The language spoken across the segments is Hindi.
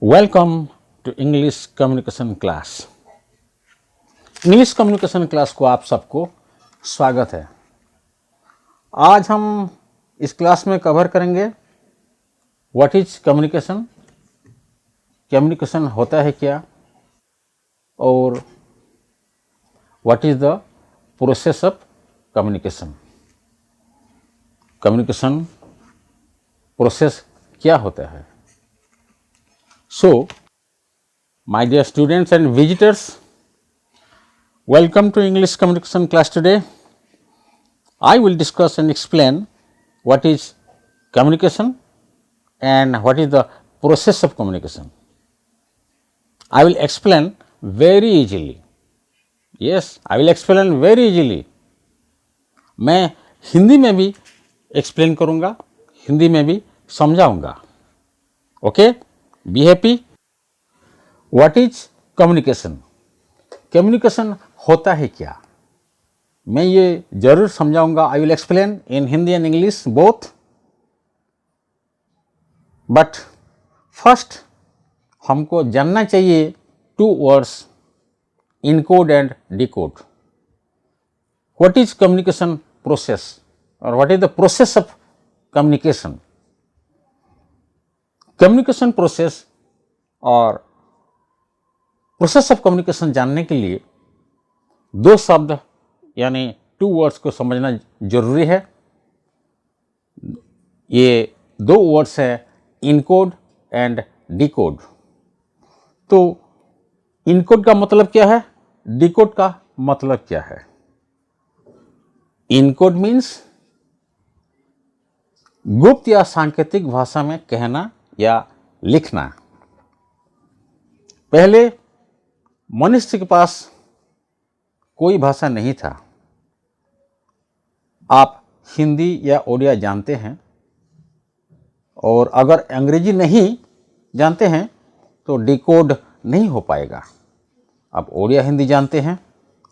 Welcome to English communication class. English communication class को आप सबको स्वागत है। आज हम इस क्लास में कवर करेंगे व्हाट इज कम्युनिकेशन, कम्युनिकेशन होता है क्या, और what is the process of communication. Communication process क्या होता है। So, my dear students and visitors, welcome to English communication class today. I will discuss and explain what is communication and what is the process of communication. I will explain very easily. Yes, I will explain very easily. मैं हिंदी में भी एक्सप्लेन करूँगा, हिंदी में भी समझाऊँगा। Okay, be happy. What is communication, communication होता है क्या, मैं ये जरूर समझाऊंगा। I will explain in Hindi and English both. But first हमको जानना चाहिए two words, encode and decode. What is communication process और what is the process of communication. Communication process और प्रोसेस ऑफ कम्युनिकेशन जानने के लिए दो शब्द यानी टू वर्ड्स को समझना जरूरी है। ये दो वर्ड्स है इनकोड एंड डिकोड। तो इनकोड का मतलब क्या है, डिकोड का मतलब क्या है। इनकोड मीन्स गुप्त या सांकेतिक भाषा में कहना या लिखना। पहले मनुष्य के पास कोई भाषा नहीं था। आप हिंदी या उड़िया जानते हैं, और अगर अंग्रेजी नहीं जानते हैं तो डिकोड नहीं हो पाएगा। आप उड़िया हिंदी जानते हैं,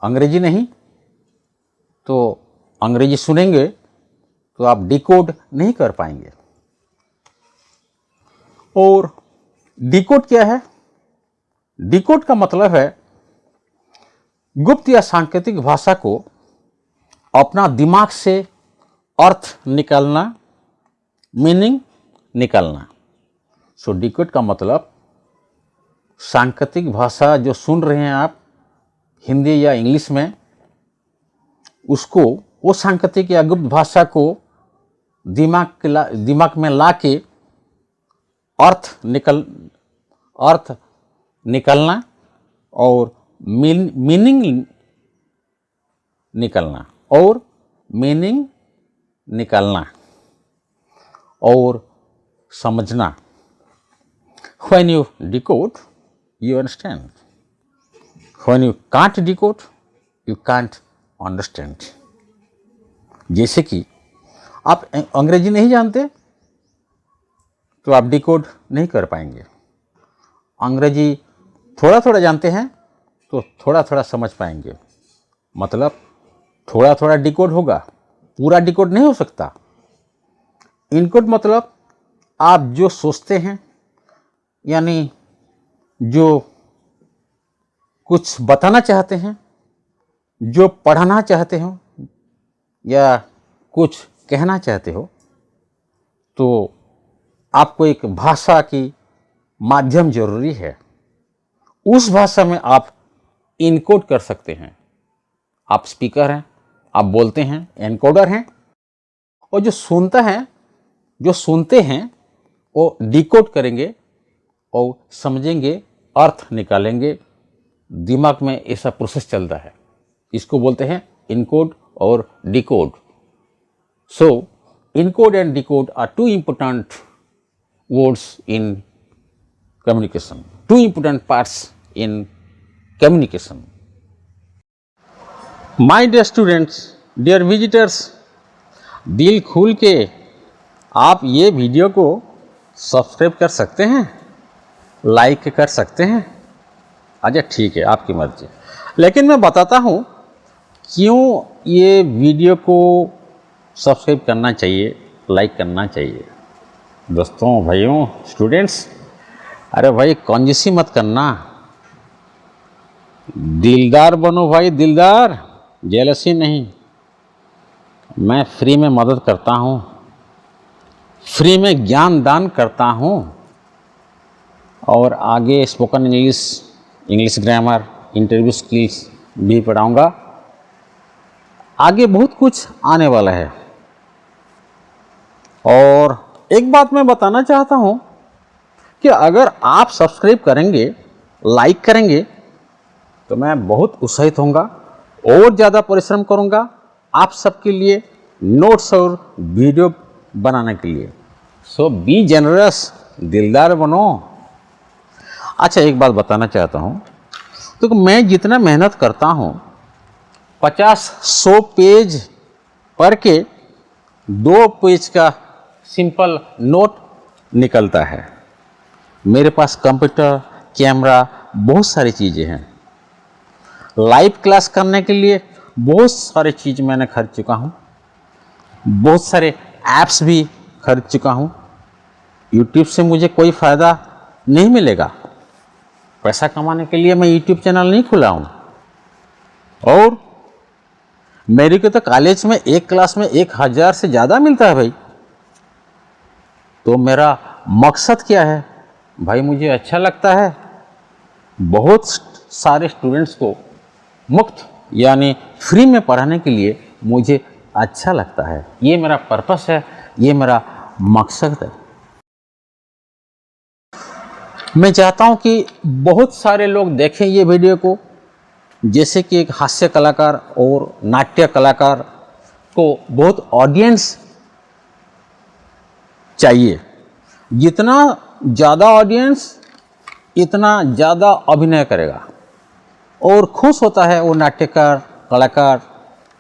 अंग्रेजी नहीं, तो अंग्रेजी सुनेंगे तो आप डिकोड नहीं कर पाएंगे। और डिकोड क्या है, डिकोड का मतलब है गुप्त या सांकेतिक भाषा को अपना दिमाग से अर्थ निकालना, मीनिंग निकालना। सो डिकोड का मतलब सांकेतिक भाषा जो सुन रहे हैं आप हिंदी या इंग्लिश में, उसको वो सांकेतिक या गुप्त भाषा को दिमाग में ला के अर्थ निकालना और मीनिंग निकालना और समझना। When you decode, you understand. When you can't decode, you can't understand. जैसे कि आप अंग्रेजी नहीं जानते तो आप डिकोड नहीं कर पाएंगे। अंग्रेजी थोड़ा थोड़ा जानते हैं तो थोड़ा थोड़ा समझ पाएंगे। मतलब थोड़ा थोड़ा डिकोड होगा, पूरा डिकोड नहीं हो सकता। इनकोड मतलब आप जो सोचते हैं, यानी जो कुछ बताना चाहते हैं, जो पढ़ाना चाहते हो या कुछ कहना चाहते हो, तो आपको एक भाषा की माध्यम जरूरी है। उस भाषा में आप इनकोड कर सकते हैं। आप स्पीकर हैं, आप बोलते हैं, एनकोडर हैं। और जो सुनते हैं वो डिकोड करेंगे और समझेंगे, अर्थ निकालेंगे। दिमाग में ऐसा प्रोसेस चलता है, इसको बोलते हैं इनकोड और decode. So encode and decode are two important words in communication, two important parts in communication. My dear students, dear visitors, दिल खोल के आप ये वीडियो को सब्सक्राइब कर सकते हैं, लाइक कर सकते हैं। अच्छा ठीक है, आपकी मर्जी। लेकिन मैं बताता हूँ क्यों ये वीडियो को सब्सक्राइब करना चाहिए, लाइक करना चाहिए। दोस्तों, भाइयों, स्टूडेंट्स, अरे भाई कंजूसी मत करना, दिलदार बनो भाई, दिलदार, जेलसी नहीं। मैं फ्री में मदद करता हूँ, फ्री में ज्ञान दान करता हूँ, और आगे spoken English, English grammar, interview skills भी पढ़ाऊँगा। आगे बहुत कुछ आने वाला है। और एक बात मैं बताना चाहता हूँ कि अगर आप सब्सक्राइब करेंगे, लाइक करेंगे, तो मैं बहुत उत्साहित होऊंगा और ज़्यादा परिश्रम करूंगा आप सबके लिए नोट्स और वीडियो बनाने के लिए। सो बी जेनरस, दिलदार बनो। अच्छा, एक बात बताना चाहता हूँ, तो मैं जितना मेहनत करता हूँ 50-100 पेज पढ़ के 2 पेज का सिंपल नोट निकलता है। मेरे पास कंप्यूटर, कैमरा, बहुत सारी चीज़ें हैं। लाइव क्लास करने के लिए बहुत सारी चीज़ मैंने खरीद चुका हूँ, बहुत सारे ऐप्स भी खरीद चुका हूँ। यूट्यूब से मुझे कोई फ़ायदा नहीं मिलेगा, पैसा कमाने के लिए मैं यूट्यूब चैनल नहीं खुला हूँ। और मेरे को तो कॉलेज में एक क्लास में 1000 से ज़्यादा मिलता है भाई। तो मेरा मकसद क्या है भाई? मुझे अच्छा लगता है बहुत सारे स्टूडेंट्स को मुफ्त यानी फ्री में पढ़ाने के लिए, मुझे अच्छा लगता है। ये मेरा पर्पस है, ये मेरा मकसद है। मैं चाहता हूँ कि बहुत सारे लोग देखें ये वीडियो को, जैसे कि एक हास्य कलाकार और नाट्य कलाकार को बहुत ऑडियंस चाहिए। जितना ज़्यादा ऑडियंस, इतना ज़्यादा अभिनय करेगा। और खुश होता है वो नाट्यकार, कलाकार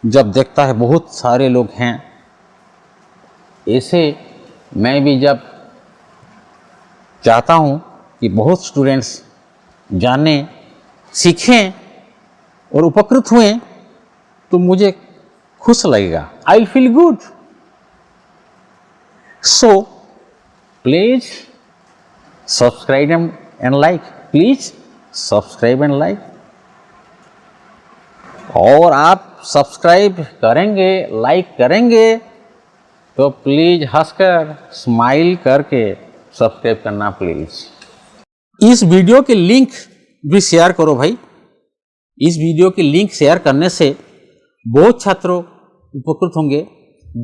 जब देखता है बहुत सारे लोग हैं। ऐसे मैं भी जब चाहता हूँ कि बहुत स्टूडेंट्स जानें, सीखें और उपकृत हुए, तो मुझे खुश लगेगा। I will feel good. So please subscribe and like, please subscribe and like. और आप सब्सक्राइब करेंगे, लाइक करेंगे, तो प्लीज हंसकर, स्माइल करके सब्सक्राइब करना प्लीज। इस वीडियो के लिंक भी शेयर करो भाई। इस वीडियो की लिंक शेयर करने से बहुत छात्रों उपकृत होंगे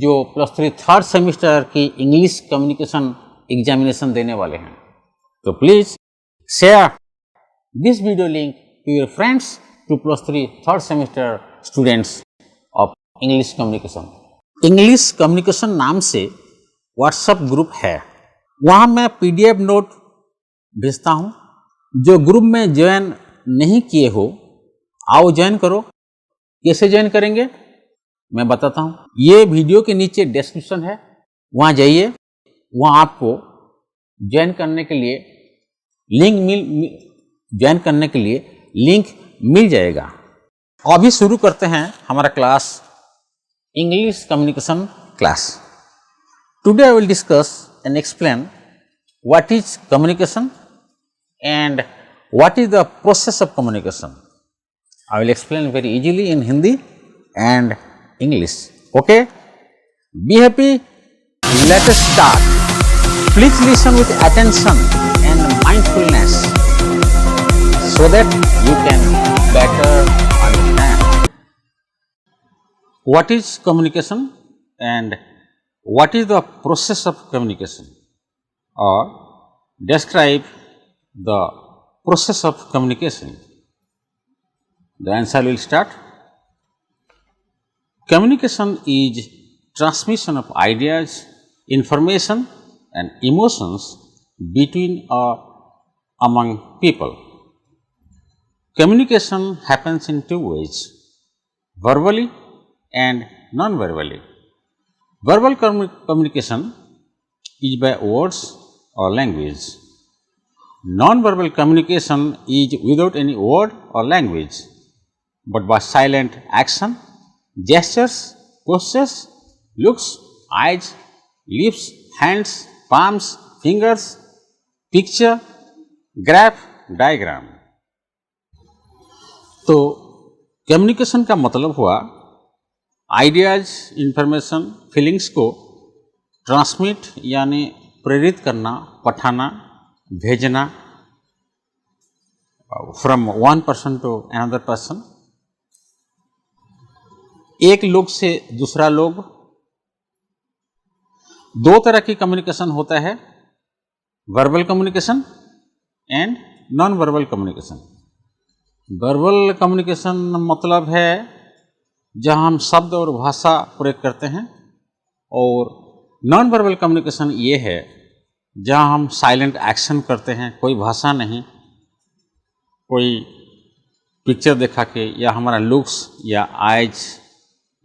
जो +3 थर्ड सेमिस्टर की इंग्लिश कम्युनिकेशन एग्जामिनेशन देने वाले हैं। तो please share this video link to your friends, to +3 third semester students of English communication. English communication नाम से व्हाट्सएप ग्रुप है, वहाँ मैं PDF नोट भेजता हूँ। जो ग्रुप में ज्वाइन नहीं किए हो, आओ ज्वाइन करो। कैसे ज्वाइन करेंगे मैं बताता हूँ। ये वीडियो के नीचे डिस्क्रिप्शन है, वहाँ जाइए, वहाँ आपको ज्वाइन करने के लिए लिंक मिल जाएगा। अभी शुरू करते हैं हमारा class, English communication class. Today I will discuss and explain what is communication and what is the process of communication. I will explain very easily in Hindi and English. Okay? Be happy. Let us start. Please listen with attention and mindfulness so that you can better understand. What is communication and what is the process of communication, or describe the process of communication. The answer will start. Communication is transmission of ideas, information and emotions between or among people. Communication happens in 2 ways, verbally and non-verbally. Verbal communication is by words or language. Non-verbal communication is without any word or language, but by silent action, gestures, postures, looks, eyes, lips, hands, palms, fingers, picture, graph diagram. तो कम्युनिकेशन का मतलब हुआ आइडियाज, इंफॉर्मेशन, फीलिंग्स को ट्रांसमिट यानी प्रेरित करना, पठाना, भेजना from one person to another person, एक लोग से दूसरा लोग। दो तरह की कम्युनिकेशन होता है, verbal communication and non verbal communication. Verbal communication मतलब है जहां हम शब्द और भाषा प्रयोग करते हैं, और नॉन वर्बल कम्युनिकेशन ये है जहां हम साइलेंट एक्शन करते हैं, कोई भाषा नहीं, कोई पिक्चर दिखा के या हमारा लुक्स या आइज,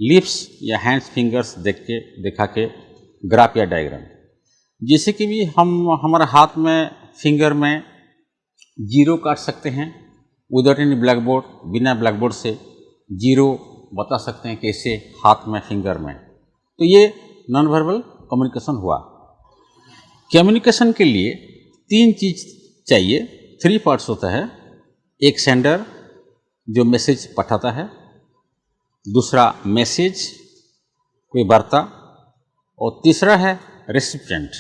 लिप्स या हैंड्स, फिंगर्स देख के दिखा के ग्राफ या डायग्राम। जैसे कि भी हम हमारे हाथ में, फिंगर में जीरो काट सकते हैं विदाउट एनी ब्लैक बोर्ड, बिना ब्लैक बोर्ड से जीरो बता सकते हैं कैसे हाथ में, फिंगर में। तो ये नॉन वर्बल कम्युनिकेशन हुआ। कम्युनिकेशन के लिए तीन चीज चाहिए, 3 पार्ट्स होता है। एक सेंडर जो मैसेज पठाता है, दूसरा मैसेज कोई वार्ता, और तीसरा है रेसिपिएंट,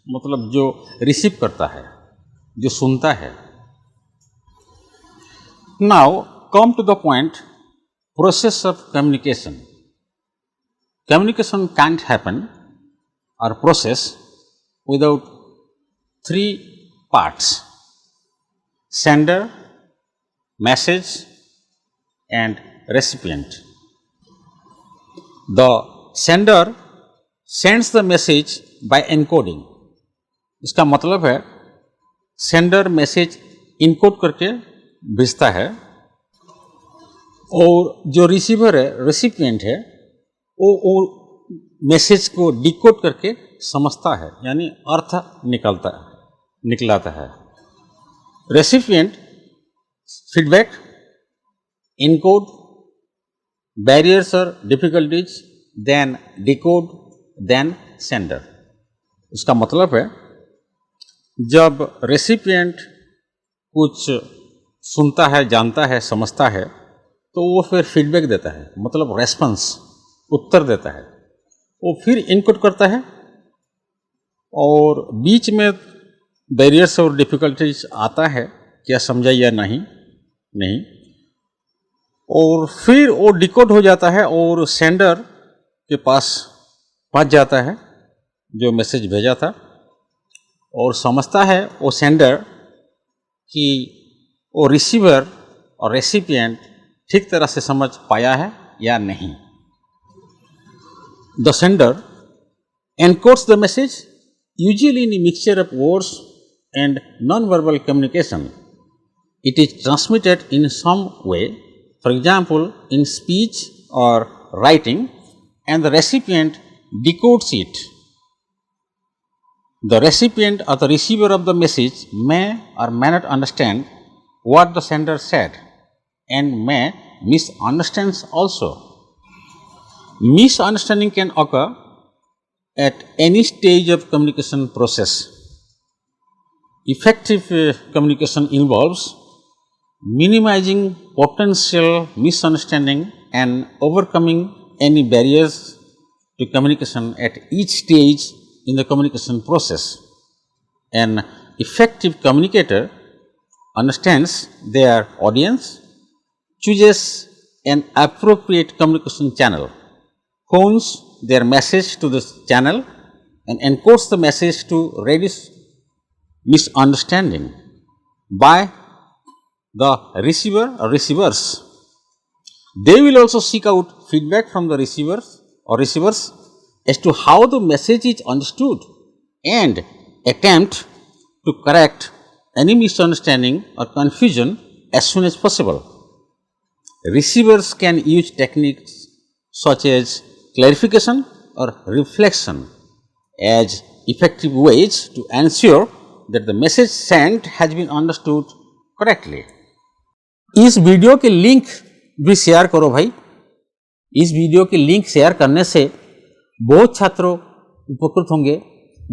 मतलब जो रिसीव करता है, जो सुनता है। Now come to the point, process of communication. Communication can't happen or process without 3 parts: sender, message and recipient. The sender sends the message by encoding. इसका मतलब है सेंडर मैसेज इनकोड करके भेजता है, और जो रिसीवर है, रेसिपिएंट है, वो मैसेज को डिकोड करके समझता है, यानी अर्थ निकलाता है। रेसिपिएंट फीडबैक, इनकोड, बैरियर्स और difficulties, then decode, then sender. इसका मतलब है जब रेसिपिएंट कुछ सुनता है, जानता है, समझता है, तो वो फिर फीडबैक देता है, मतलब रेस्पॉन्स, उत्तर देता है। वो फिर इनपुट करता है, और बीच में बैरियर्स और डिफिकल्टीज आता है, क्या समझा या नहीं, और फिर वो डिकोड हो जाता है और सेंडर के पास पहुंच जाता है जो मैसेज भेजा था, और समझता है वो सेंडर कि वो रिसीवर और रेसिपिएंट ठीक तरह से समझ पाया है या नहीं। The sender encodes the message, usually in a mixture of words and non-verbal communication. It is transmitted in some way, for example, in speech or writing, and the recipient decodes it. The recipient or the receiver of the message may or may not understand what the sender said, and may misunderstand also. Misunderstanding can occur at any stage of communication process. Effective communication involves minimizing potential misunderstanding and overcoming any barriers to communication at each stage in the communication process. An effective communicator understands their audience, chooses an appropriate communication channel, hones their message to this channel, and encodes the message to reduce misunderstanding by the receiver or receivers. They will also seek out feedback from the receivers as to how the message is understood, and attempt to correct any misunderstanding or confusion as soon as possible. Receivers can use techniques such as clarification or reflection as effective ways to ensure that the message sent has been understood correctly. इस वीडियो के लिंक भी शेयर करो भाई। इस वीडियो के लिंक शेयर करने से बहुत छात्रों उपकृत होंगे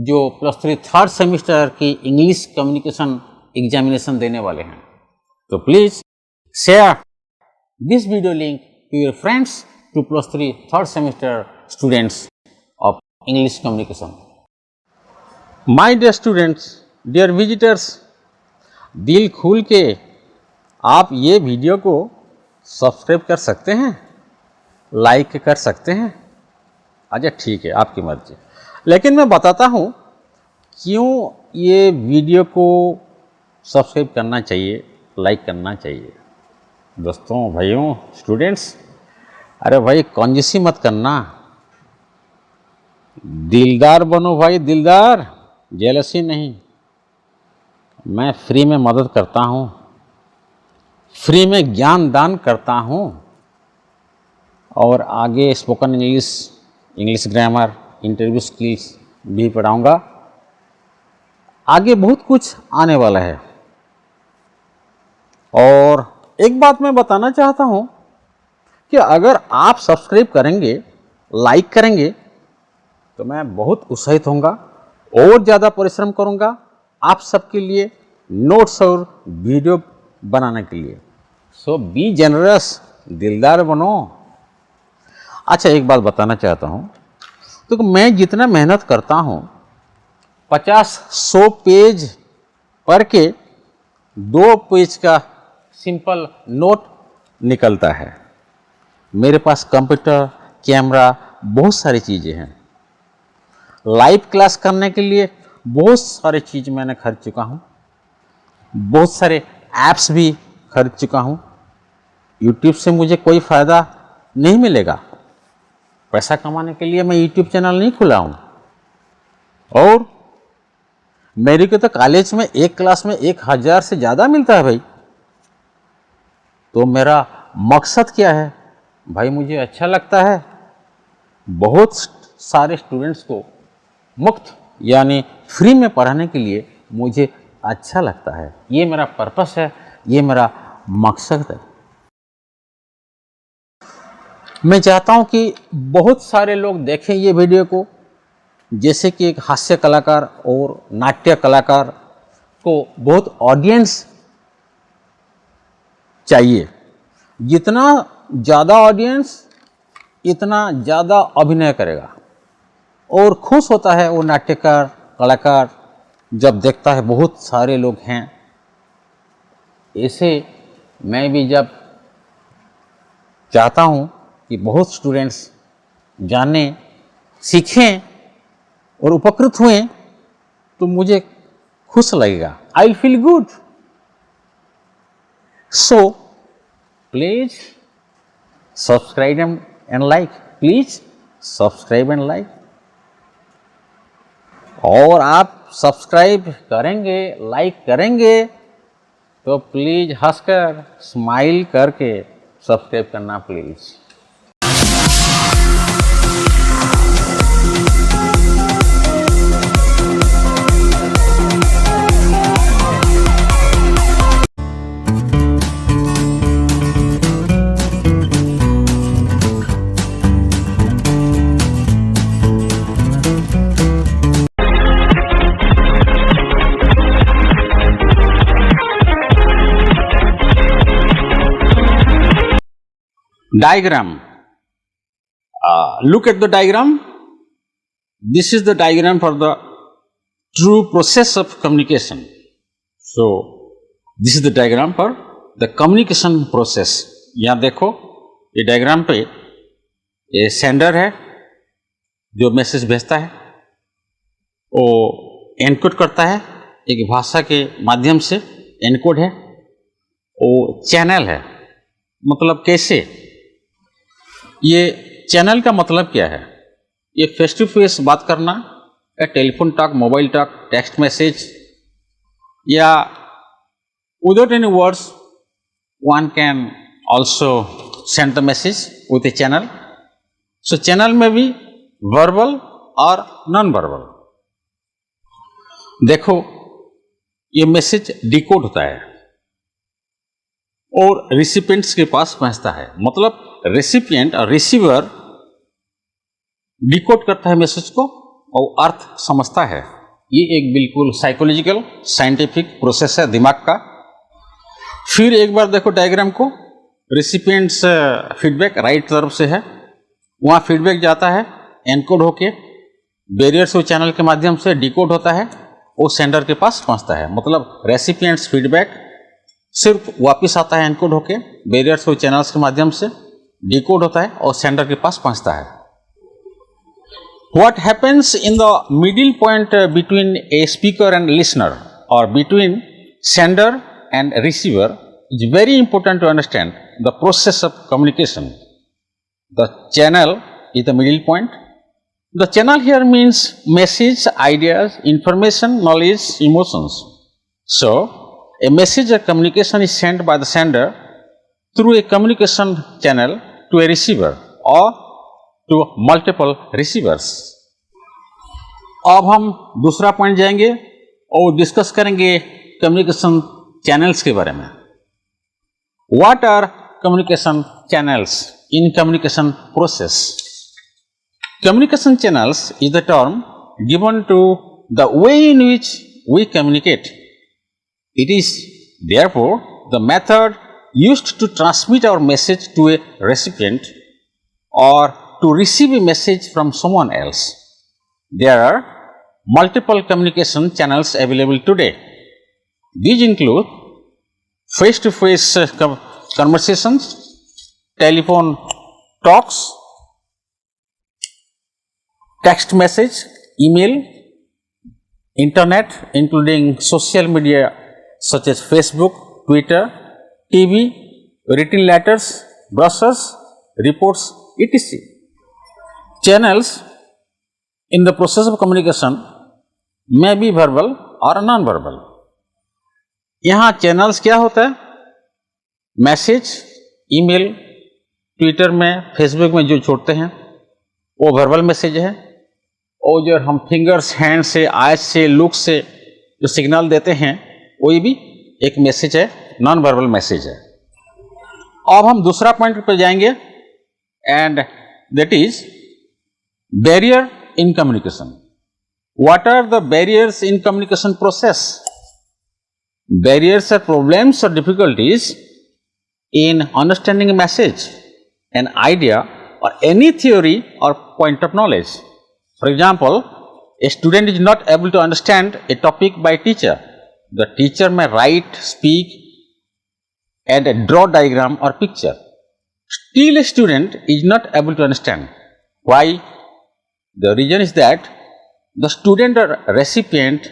जो +3 थर्ड सेमेस्टर की इंग्लिश कम्युनिकेशन एग्जामिनेशन देने वाले हैं। तो please share this video link to your friends to +3 third semester students of English communication. My dear students, dear visitors, दिल खोल के आप ये वीडियो को सब्सक्राइब कर सकते हैं, लाइक कर सकते हैं। अच्छा ठीक है, आपकी मर्जी। लेकिन मैं बताता हूँ क्यों ये वीडियो को सब्सक्राइब करना चाहिए, लाइक करना चाहिए। दोस्तों, भाइयों, स्टूडेंट्स, अरे भाई कंजूसी मत करना, दिलदार बनो भाई, दिलदार, जेलसी नहीं। मैं फ्री में मदद करता हूँ, फ्री में ज्ञान दान करता हूँ, और आगे spoken English, English grammar, interview skills भी पढ़ाऊँगा। आगे बहुत कुछ आने वाला है। और एक बात मैं बताना चाहता हूँ कि अगर आप सब्सक्राइब करेंगे, लाइक करेंगे, तो मैं बहुत उत्साहित होऊंगा और ज़्यादा परिश्रम करूँगा आप सबके लिए नोट्स और वीडियो बनाने के लिए। सो बी जेनरस, दिलदार बनो। अच्छा, एक बात बताना चाहता हूँ, तो मैं जितना मेहनत करता हूँ 50-100 पेज पढ़ के 2 पेज का सिंपल नोट निकलता है। मेरे पास कंप्यूटर, कैमरा, बहुत सारी चीज़ें हैं। लाइव क्लास करने के लिए बहुत सारी चीज़ मैंने खरीद चुका हूँ, बहुत सारे ऐप्स भी खरीद चुका हूँ। यूट्यूब से मुझे कोई फ़ायदा नहीं मिलेगा। पैसा कमाने के लिए मैं यूट्यूब चैनल नहीं खुला हूँ। और मेरे को तो कॉलेज में एक क्लास में 1000 से ज़्यादा मिलता है भाई। तो मेरा मकसद क्या है भाई? मुझे अच्छा लगता है बहुत सारे स्टूडेंट्स को मुफ्त यानी फ्री में पढ़ाने के लिए। मुझे अच्छा लगता है, ये मेरा पर्पस है, ये मेरा मकसद है। मैं चाहता हूं कि बहुत सारे लोग देखें ये वीडियो को, जैसे कि एक हास्य कलाकार और नाट्य कलाकार को बहुत ऑडियंस चाहिए। जितना ज़्यादा ऑडियंस, इतना ज़्यादा अभिनय करेगा। और खुश होता है वो नाट्यकार, कलाकार जब देखता है बहुत सारे लोग हैं। ऐसे मैं भी जब चाहता हूँ कि बहुत स्टूडेंट्स जानें, सीखें और उपकृत हुए, तो मुझे खुश लगेगा। I will feel good. So please subscribe and like, please subscribe and like. और आप सब्सक्राइब करेंगे, लाइक करेंगे, तो प्लीज हंसकर, स्माइल करके सब्सक्राइब करना please. Diagram. Look at the diagram. This is the diagram for the true process of communication. So, this is the diagram for the communication process. यहाँ देखो, ये डायग्राम पे ये सेंडर है जो मैसेज भेजता है, वो एनकोड करता है एक भाषा के माध्यम से, एनकोड है। वो चैनल है, मतलब कैसे। ये चैनल का मतलब क्या है? ये फेस टू फेस बात करना, या telephone talk, mobile talk, text message, या without any words one can also send the message with a channel. So channel में भी वर्बल और नॉन वर्बल। देखो, ये मैसेज डिकोड होता है और रिसिपिएंट्स के पास पहुंचता है। मतलब रेसिपिएंट और रिसीवर डिकोड करता है मैसेज को और अर्थ समझता है। ये एक बिल्कुल साइकोलॉजिकल साइंटिफिक प्रोसेस है दिमाग का। फिर एक बार देखो डायग्राम को, रिसिपिएंट्स फीडबैक राइट तरफ से है, वहाँ फीडबैक जाता है एनकोड होके बैरियर्स वो चैनल के माध्यम से डिकोड होता है, वो सेंडर के पास पहुँचता है। मतलब रेसिपिएंट्स फीडबैक सिर्फ वापस आता है एनकोड होके बैरियर्स वो चैनल्स के माध्यम से डिकोड होता है और सेंडर के पास पहुँचता है। What happens in the middle point between a speaker and listener or between sender and receiver is very important to understand the process of communication. The channel is the middle point. The channel here means message, ideas, information, knowledge, emotions. So, a message or communication is sent by the sender through a communication channel to a receiver or to multiple receivers. अब हम दूसरा पॉइंट जाएंगे और डिस्कस करेंगे कम्युनिकेशन चैनल्स के बारे में। What are communication channels in communication process? Communication channels is the term given to the way in which we communicate. It is therefore the method used to transmit our message to a recipient or to receive a message from someone else. There are multiple communication channels available today. These include face-to-face conversations, telephone talks, text message, email, internet including social media such as Facebook, Twitter, TV, written letters, brochures, reports, etc. Channels in the process of communication may be verbal or non-verbal. यहाँ चैनल्स क्या होता है? मैसेज, ईमेल, ट्विटर में, फेसबुक में जो छोड़ते हैं वो वर्बल मैसेज है, और जो हम फिंगर्स, हैंड से, आइज से, लुक से जो सिग्नल देते हैं वो भी एक मैसेज है, नॉन वर्बल मैसेज है। अब हम दूसरा पॉइंट पर जाएंगे and that is barrier in communication. What are the barriers in communication process? Barriers are problems or difficulties in understanding a message, an idea or any theory or point of knowledge. For example, a student is not able to understand a topic by teacher. The teacher may write, speak and draw diagram or picture. Still a student is not able to understand. Why? The reason is that the student or recipient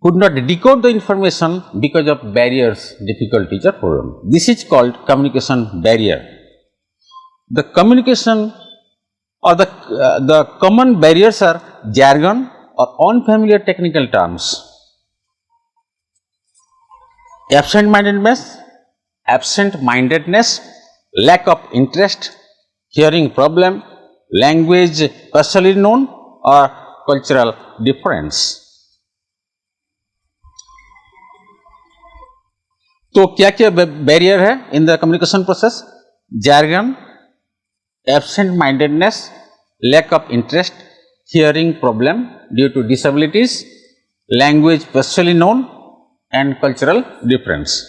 could not decode the information because of barriers, difficulties or problems. This is called communication barrier. The communication or the common barriers are jargon or unfamiliar technical terms. Absent-mindedness, lack of interest, hearing problem, language partially known or cultural difference. तो क्या क्या बैरियर है in the communication process? Jargon, absent mindedness, lack of interest, hearing problem due to disabilities, language personally known and cultural difference.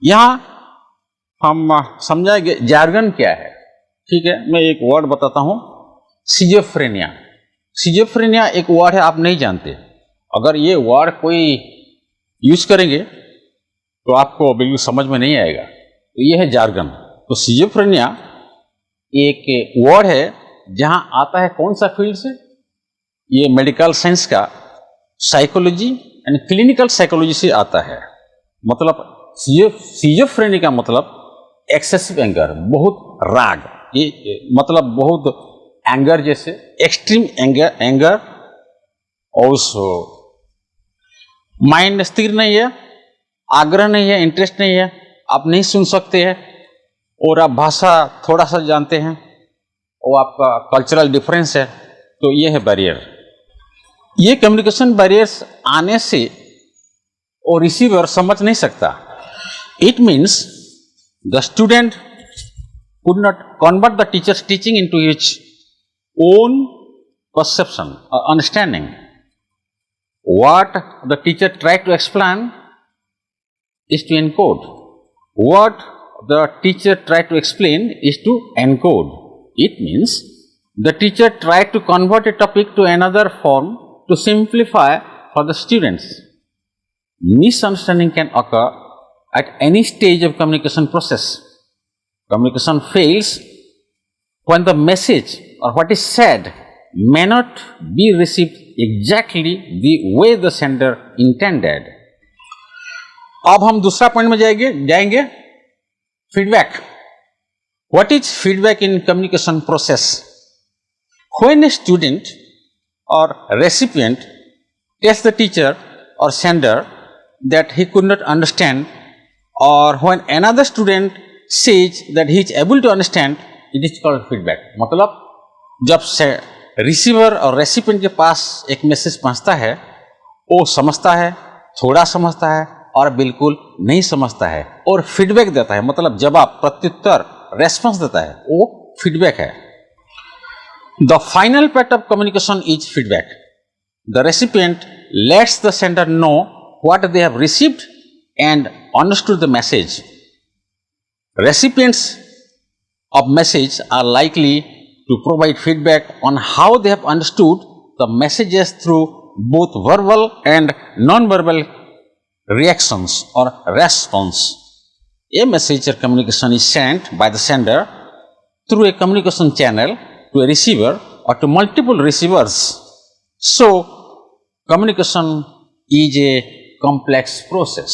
यहाँ हम समझाएंगे जार्गन क्या है। ठीक है, मैं एक वर्ड बताता हूँ, सिजोफ्रेनिया। सिजोफ्रेनिया एक वर्ड है, आप नहीं जानते। अगर ये वर्ड कोई यूज करेंगे तो आपको बिल्कुल समझ में नहीं आएगा। तो ये है जार्गन। तो सिजोफ्रेनिया एक वर्ड है जहाँ आता है कौन सा फील्ड से? ये मेडिकल साइंस का साइकोलॉजी एंड क्लिनिकल साइकोलॉजी से आता है। मतलब सिजोफ्रेनिया का मतलब एक्सेसिव एंगर, बहुत राग, ये मतलब बहुत एंगर, जैसे एक्सट्रीम एंगर, और माइंड स्थिर नहीं है, आग्रह नहीं है, इंटरेस्ट नहीं है, आप नहीं सुन सकते हैं, और आप भाषा थोड़ा सा जानते हैं, और आपका कल्चरल डिफरेंस है। तो ये है बैरियर। ये कम्युनिकेशन बैरियर्स आने से और रिसीवर समझ नहीं सकता। It means the student could not convert the teacher's teaching into his own perception or understanding. what the teacher tried to explain is to encode. What the teacher tried to explain is to encode. It means the teacher tried to convert a topic to another form to simplify for the students. Misunderstanding can occur at any stage of communication process. Communication fails when the message or what is said may not be received exactly the way the sender intended. अब हम दूसरा पॉइंट में जाएंगे feedback. What is feedback in communication process? When a student or recipient tells the teacher or sender that he could not understand, or when another student says that he is able to understand, it is called feedback. मतलब जब से रिसीवर और रेसिपिएंट के पास एक मैसेज पहुंचता है, वो समझता है, थोड़ा समझता है और बिल्कुल नहीं समझता है, और फीडबैक देता है, मतलब जवाब, प्रत्युत्तर, रेस्पॉन्स देता है, वो फीडबैक है. The final part of communication is feedback. The recipient lets the sender know what they have received and understood the message. Recipients of message are likely to provide feedback on how they have understood the messages through both verbal and non-verbal reactions or response. A message or communication is sent by the sender through a communication channel to a receiver or to multiple receivers. So, communication is a complex process.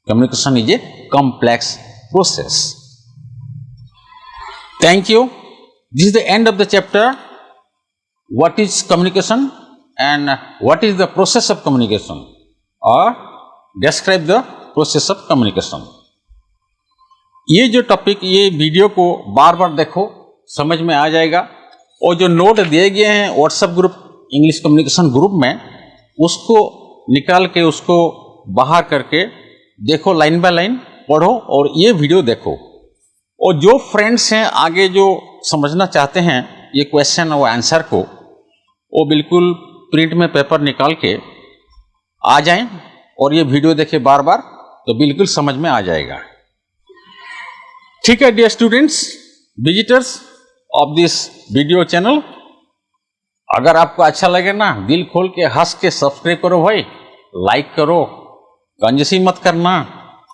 Communication is a complex process. Thank you. This is the end of the chapter. What is communication and what is the process of communication, or describe the process of communication. ये जो टॉपिक, ये वीडियो को बार बार देखो, समझ में आ जाएगा. और जो नोट दिए गए हैं WhatsApp group, English communication group में, उसको निकाल के उसको बाहर करके देखो, लाइन बाय लाइन पढ़ो और ये वीडियो देखो. और जो फ्रेंड्स हैं आगे जो समझना चाहते हैं ये क्वेश्चन और आंसर को, वो बिल्कुल प्रिंट में पेपर निकाल के आ जाएं और ये वीडियो देखें बार बार, तो बिल्कुल समझ में आ जाएगा. ठीक है dear students, visitors of this video channel, अगर आपको अच्छा लगे ना, दिल खोल के हंस के सब्सक्राइब करो भाई, लाइक करो, कंजूसी मत करना.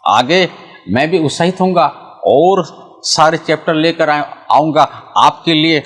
आगे मैं भी उत्साहित होऊंगा और सारे चैप्टर लेकर आऊँगा आपके लिए.